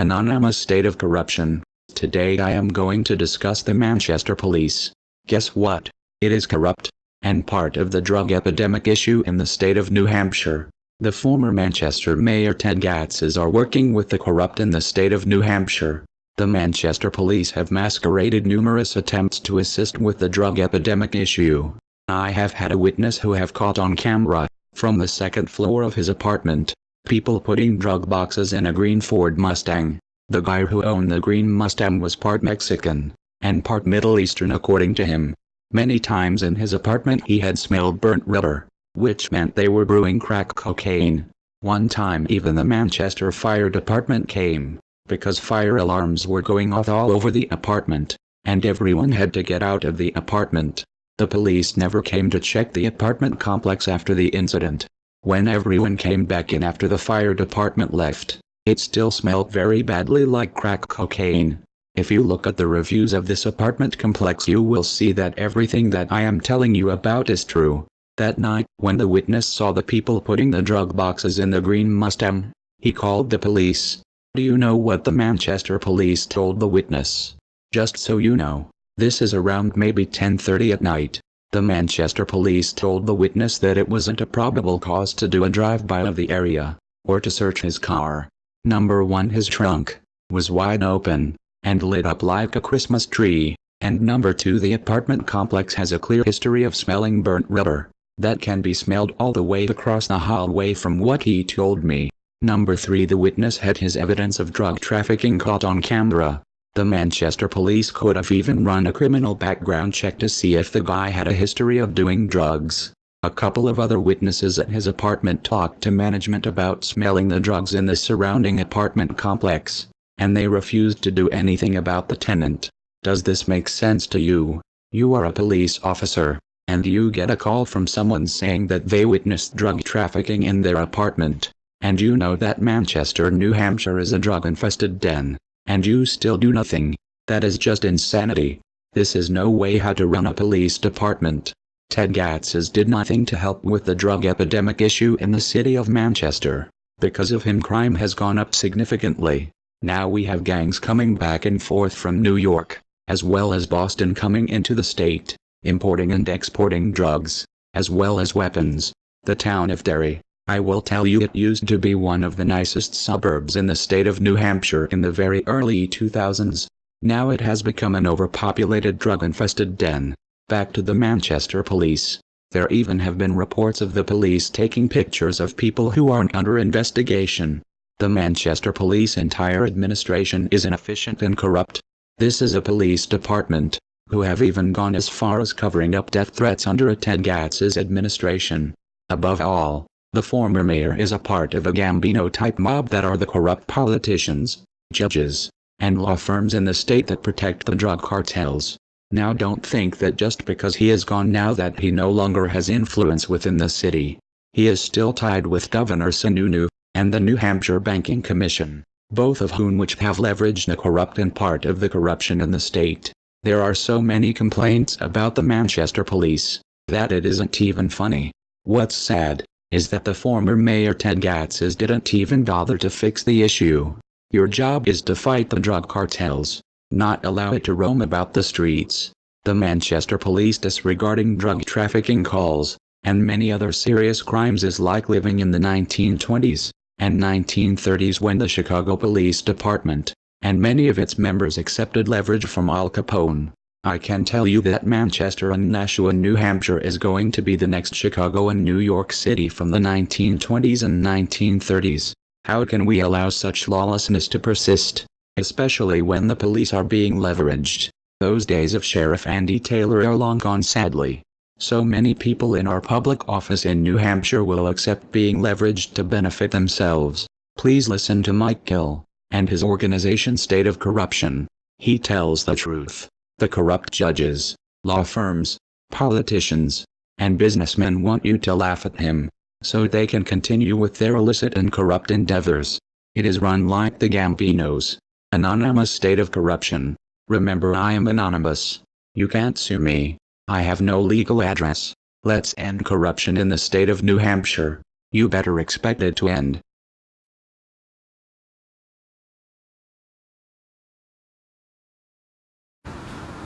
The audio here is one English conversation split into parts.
Anonymous state of corruption. Today I am going to discuss the Manchester police. Guess what? It is corrupt, and part of the drug epidemic issue in the state of New Hampshire. The former Manchester Mayor Ted Gatzes are working with the corrupt in the state of New Hampshire. The Manchester police have masqueraded numerous attempts to assist with the drug epidemic issue. I have had a witness who have caught on camera, from the second floor of his apartment, people putting drug boxes in a green Ford Mustang. The guy who owned the green Mustang was part Mexican, and part Middle Eastern according to him. Many times in his apartment he had smelled burnt rubber, which meant they were brewing crack cocaine. One time even the Manchester Fire Department came, because fire alarms were going off all over the apartment, and everyone had to get out of the apartment. The police never came to check the apartment complex after the incident. When everyone came back in after the fire department left, it still smelled very badly like crack cocaine. If you look at the reviews of this apartment complex, you will see that everything that I am telling you about is true. That night, when the witness saw the people putting the drug boxes in the green Mustang, he called the police. Do you know what the Manchester police told the witness? Just so you know, this is around maybe 10:30 at night. The Manchester police told the witness that it wasn't a probable cause to do a drive-by of the area, or to search his car. Number 1, his trunk was wide open, and lit up like a Christmas tree, and number 2, the apartment complex has a clear history of smelling burnt rubber, that can be smelled all the way across the hallway from what he told me. Number 3, the witness had his evidence of drug trafficking caught on camera. The Manchester police could have even run a criminal background check to see if the guy had a history of doing drugs. A couple of other witnesses at his apartment talked to management about smelling the drugs in the surrounding apartment complex, and they refused to do anything about the tenant. Does this make sense to you? You are a police officer, and you get a call from someone saying that they witnessed drug trafficking in their apartment, and you know that Manchester, New Hampshire is a drug-infested den, and you still do nothing. That is just insanity. This is no way how to run a police department. Ted Gatzes did nothing to help with the drug epidemic issue in the city of Manchester. Because of him, crime has gone up significantly. Now we have gangs coming back and forth from New York, as well as Boston, coming into the state, importing and exporting drugs, as well as weapons. The town of Derry, I will tell you, it used to be one of the nicest suburbs in the state of New Hampshire in the very early 2000s. Now it has become an overpopulated drug-infested den. Back to the Manchester police. There even have been reports of the police taking pictures of people who aren't under investigation. The Manchester police entire administration is inefficient and corrupt. This is a police department who have even gone as far as covering up death threats under a Ted Gatzes administration. Above all, the former mayor is a part of a Gambino-type mob that are the corrupt politicians, judges, and law firms in the state that protect the drug cartels. Now don't think that just because he is gone now that he no longer has influence within the city. He is still tied with Governor Sununu, and the New Hampshire Banking Commission, both of whom which have leveraged the corrupt and part of the corruption in the state. There are so many complaints about the Manchester police, that it isn't even funny. What's sad is that the former mayor Ted Gatzes didn't even bother to fix the issue. Your job is to fight the drug cartels, not allow it to roam about the streets. The Manchester police disregarding drug trafficking calls, and many other serious crimes is like living in the 1920s and 1930s, when the Chicago Police Department and many of its members accepted leverage from Al Capone. I can tell you that Manchester and Nashua, New Hampshire is going to be the next Chicago and New York City from the 1920s and 1930s. How can we allow such lawlessness to persist, especially when the police are being leveraged? Those days of Sheriff Andy Taylor are long gone, sadly. So many people in our public office in New Hampshire will accept being leveraged to benefit themselves. Please listen to Mike Gill and his organization State of Corruption. He tells the truth. The corrupt judges, law firms, politicians, and businessmen want you to laugh at him, so they can continue with their illicit and corrupt endeavors. It is run like the Gambinos. Anonymous state of corruption. Remember, I am anonymous. You can't sue me. I have no legal address. Let's end corruption in the state of New Hampshire. You better expect it to end.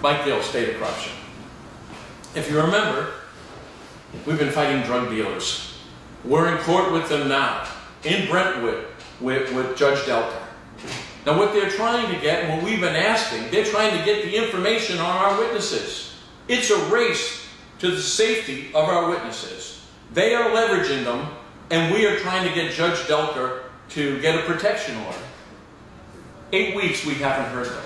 Mike Gill, State of Corruption. If you remember, we've been fighting drug dealers. We're in court with them now, in Brentwood, with Judge Delta. Now what they're trying to get, and what we've been asking, they're trying to get the information on our witnesses. It's a race to the safety of our witnesses. They are leveraging them, and we are trying to get Judge Delta to get a protection order. 8 weeks we haven't heard them.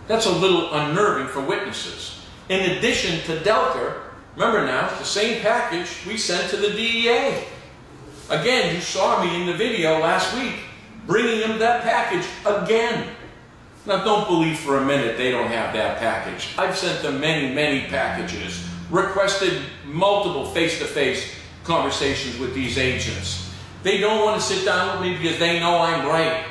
That's a little unnerving for witnesses. In addition to Delta, remember now, the same package we sent to the DEA. Again, you saw me in the video last week, bringing them that package again. Now don't believe for a minute they don't have that package. I've sent them many, many packages, requested multiple face-to-face conversations with these agents. They don't want to sit down with me because they know I'm right,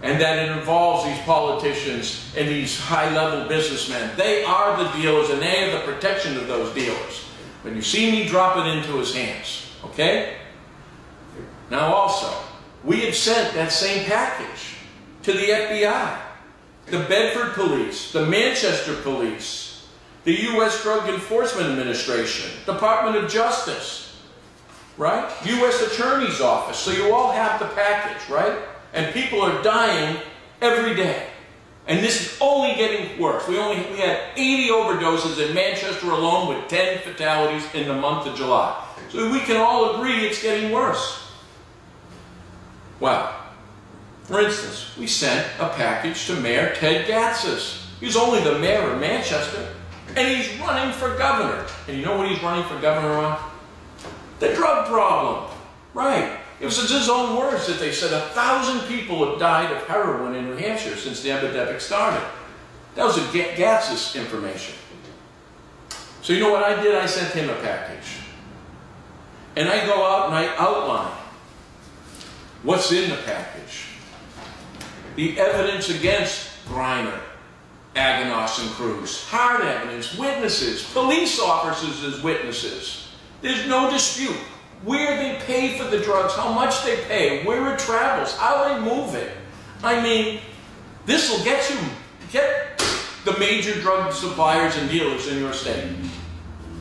and that it involves these politicians and these high-level businessmen. They are the dealers, and they have the protection of those dealers. When you see me, drop it into his hands, okay? Now also, we have sent that same package to the FBI, the Bedford Police, the Manchester Police, the U.S. Drug Enforcement Administration, Department of Justice, right? U.S. Attorney's Office. So you all have the package, right? And people are dying every day. And this is only getting worse. We had 80 overdoses in Manchester alone with 10 fatalities in the month of July. So we can all agree it's getting worse. Well, for instance, we sent a package to Mayor Ted Gatzis. He's only the mayor of Manchester, and he's running for governor. And you know what he's running for governor on? The drug problem. Right. It was his own words that they said 1,000 people have died of heroin in New Hampshire since the epidemic started. That was a Gatzis information. So you know what I did? I sent him a package. And I go out and I outline what's in the package. The evidence against Griner, Aganos, and Cruz. Hard evidence, witnesses, police officers as witnesses. There's no dispute. Where they pay for the drugs, how much they pay, where it travels, how they move it. I mean, this will get the major drug suppliers and dealers in your state.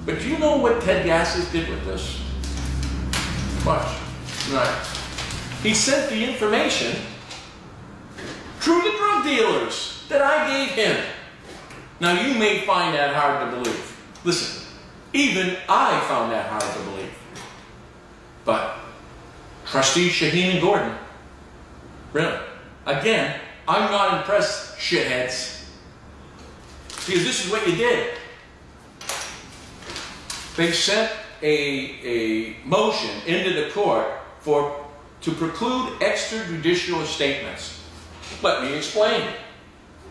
But do you know what Ted Gatzis did with this? Watch. Right. He sent the information to the drug dealers that I gave him. Now you may find that hard to believe. Listen, even I found that hard to believe. But trustees Shaheen and Gordon, really, again, I'm not impressed, shitheads. Because this is what you did. They sent a motion into the court to preclude extrajudicial statements. Let me explain.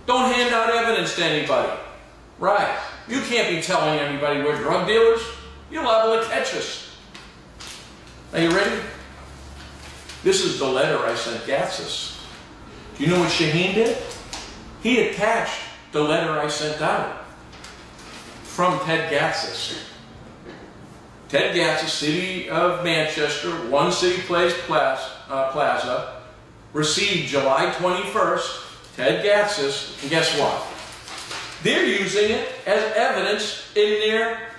Don't hand out evidence to anybody. Right. You can't be telling anybody we're drug dealers. You're liable to catch us. Are you ready? This is the letter I sent Gatzis. Do you know what Shaheen did? He attached the letter I sent out from Ted Gatzis. Ted Gatzis, City of Manchester, One City Place Plaza, received July 21st, Ted Gatzis, and guess what? They're using it as evidence in their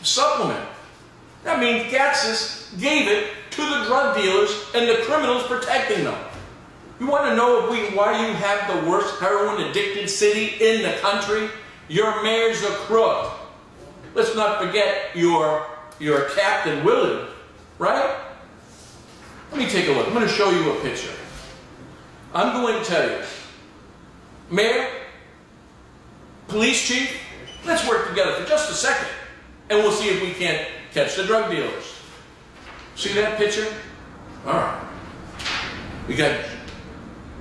supplement. That means Gatzis gave it to the drug dealers and the criminals protecting them. You want to know why you have the worst heroin-addicted city in the country? Your mayor's a crook. Let's not forget your Captain Willard, right? Let me take a look. I'm going to show you a picture. I'm going to tell you, Mayor, Police Chief, let's work together for just a second, and we'll see if we can't catch the drug dealers. See that picture? All right. We got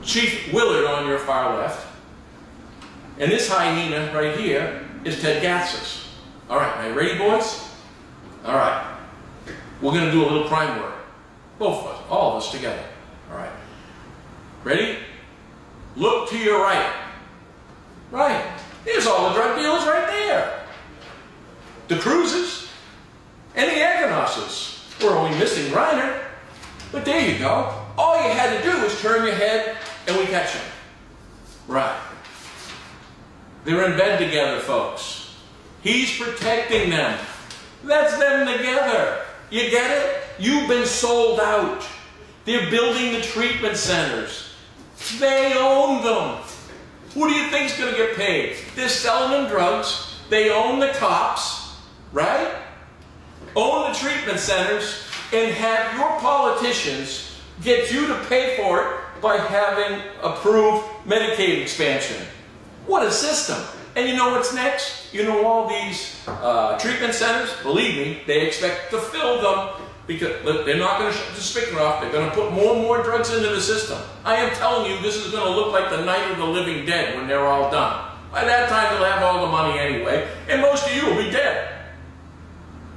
Chief Willard on your far left, and this hyena right here is Ted Gatzis. All right, are you ready, boys? All right. We're going to do a little crime work. Both of us, all of us together. All right. Ready? Look to your right. Right. There's all the drug dealers right there. The Cruzes and the Agonoses. We're only missing Griner. But there you go. All you had to do was turn your head and we catch him. Right. They're in bed together, folks. He's protecting them. That's them together. You get it? You've been sold out. They're building the treatment centers. They own them. Who do you think's going to get paid? They're selling them drugs. They own the cops, right? Own the treatment centers and have your politicians get you to pay for it by having approved Medicaid expansion. What a system. And you know what's next? You know all these treatment centers, believe me, they expect to fill them because they're not going to shut the spigot off. They're going to put more and more drugs into the system. I am telling you, this is going to look like the night of the living dead when they're all done. By that time, they'll have all the money anyway, and most of you will be dead.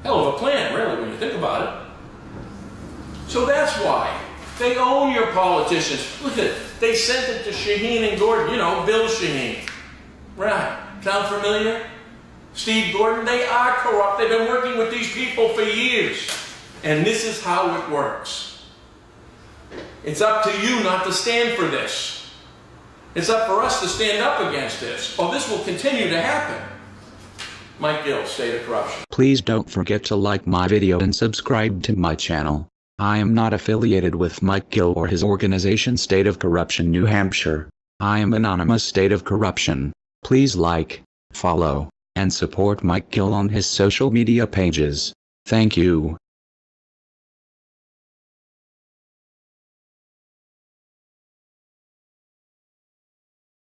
Hell of a plan, really, when you think about it. So that's why they own your politicians. Look at it. They sent it to Shaheen and Gordon. You know, Bill Shaheen. Right. Sound familiar? Steve Gordon. They are corrupt. They've been working with these people for years. And this is how it works. It's up to you not to stand for this. It's up for us to stand up against this, or this will continue to happen. Mike Gill, State of Corruption. Please don't forget to like my video and subscribe to my channel. I am not affiliated with Mike Gill or his organization State of Corruption New Hampshire. I am anonymous State of Corruption. Please like, follow, and support Mike Gill on his social media pages. Thank you.